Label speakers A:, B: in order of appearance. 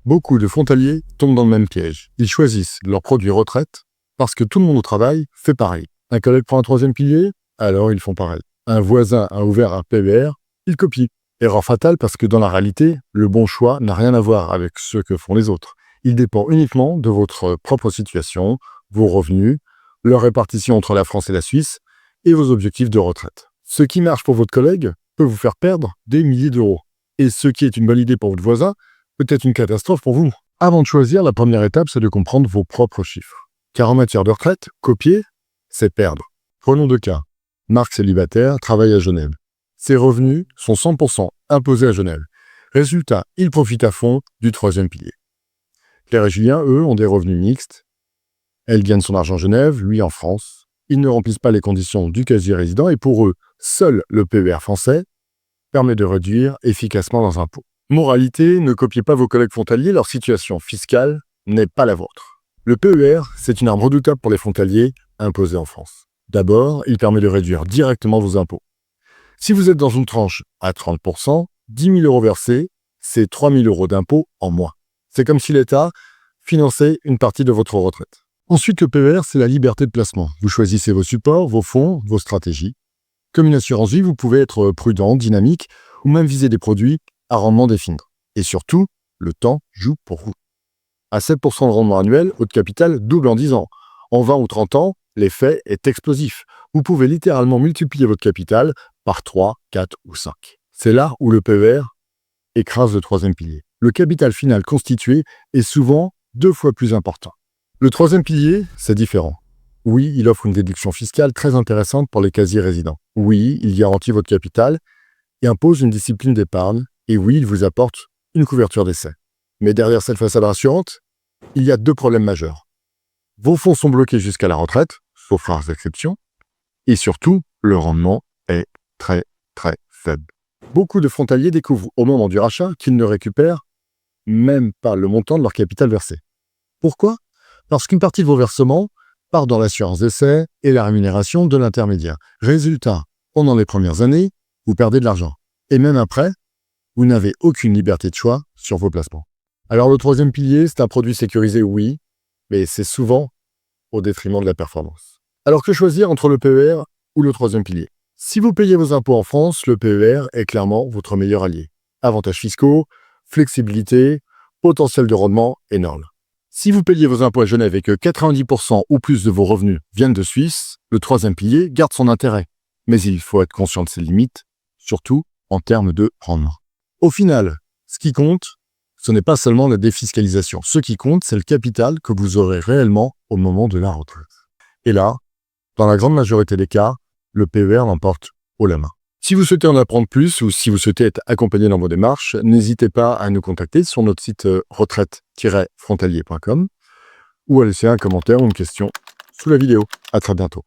A: Beaucoup de frontaliers tombent dans le même piège. Ils choisissent leur produit retraite parce que tout le monde au travail fait pareil. Un collègue prend un troisième pilier, alors ils font pareil. Un voisin a ouvert un PER, il copie. Erreur fatale parce que dans la réalité, le bon choix n'a rien à voir avec ce que font les autres. Il dépend uniquement de votre propre situation, vos revenus, leur répartition entre la France et la Suisse et vos objectifs de retraite. Ce qui marche pour votre collègue peut vous faire perdre des milliers d'euros. Et ce qui est une bonne idée pour votre voisin peut être une catastrophe pour vous. Avant de choisir, la première étape, c'est de comprendre vos propres chiffres. Car en matière de retraite, copier, c'est perdre. Prenons deux cas. Marc célibataire travaille à Genève. Ses revenus sont 100% imposés à Genève. Résultat, il profite à fond du troisième pilier. Claire et Julien, eux, ont des revenus mixtes. Elle gagne son argent à Genève, lui en France. Ils ne remplissent pas les conditions du quasi-résident et pour eux, seul le PER français permet de réduire efficacement leurs impôts. Moralité, ne copiez pas vos collègues frontaliers, leur situation fiscale n'est pas la vôtre. Le PER, c'est une arme redoutable pour les frontaliers imposés en France. D'abord, il permet de réduire directement vos impôts. Si vous êtes dans une tranche à 30%, 10 000 euros versés, c'est 3 000 euros d'impôts en moins. C'est comme si l'État finançait une partie de votre retraite. Ensuite, le PER, c'est la liberté de placement. Vous choisissez vos supports, vos fonds, vos stratégies. Comme une assurance vie, vous pouvez être prudent, dynamique, ou même viser des produits à rendement défini. Et surtout, le temps joue pour vous. À 7% de rendement annuel, votre capital double en 10 ans. En 20 ou 30 ans, l'effet est explosif. Vous pouvez littéralement multiplier votre capital par 3, 4 ou 5. C'est là où le PER écrase le troisième pilier. Le capital final constitué est souvent 2 fois plus important. Le troisième pilier, c'est différent. Oui, il offre une déduction fiscale très intéressante pour les quasi-résidents. Oui, il garantit votre capital et impose une discipline d'épargne. Et oui, il vous apporte une couverture d'essai. Mais derrière cette façade rassurante, il y a 2 problèmes majeurs. Vos fonds sont bloqués jusqu'à la retraite, sauf rares exceptions. Et surtout, le rendement est très, très faible. Beaucoup de frontaliers découvrent au moment du rachat qu'ils ne récupèrent même pas le montant de leur capital versé. Pourquoi ? Parce qu'une partie de vos versements part dans l'assurance d'essai et la rémunération de l'intermédiaire. Résultat, pendant les premières années, vous perdez de l'argent. Et même après, vous n'avez aucune liberté de choix sur vos placements. Alors le troisième pilier, c'est un produit sécurisé, oui, mais c'est souvent au détriment de la performance. Alors que choisir entre le PER ou le troisième pilier ? Si vous payez vos impôts en France, le PER est clairement votre meilleur allié. Avantages fiscaux, flexibilité, potentiel de rendement énorme. Si vous payez vos impôts à Genève et que 90% ou plus de vos revenus viennent de Suisse, le troisième pilier garde son intérêt. Mais il faut être conscient de ses limites, surtout en termes de rendement. Au final, ce qui compte, ce n'est pas seulement la défiscalisation. Ce qui compte, c'est le capital que vous aurez réellement au moment de la retraite. Et là, dans la grande majorité des cas, le PER l'emporte haut la main. Si vous souhaitez en apprendre plus ou si vous souhaitez être accompagné dans vos démarches, n'hésitez pas à nous contacter sur notre site retraite-frontalier.com ou à laisser un commentaire ou une question sous la vidéo. À très bientôt.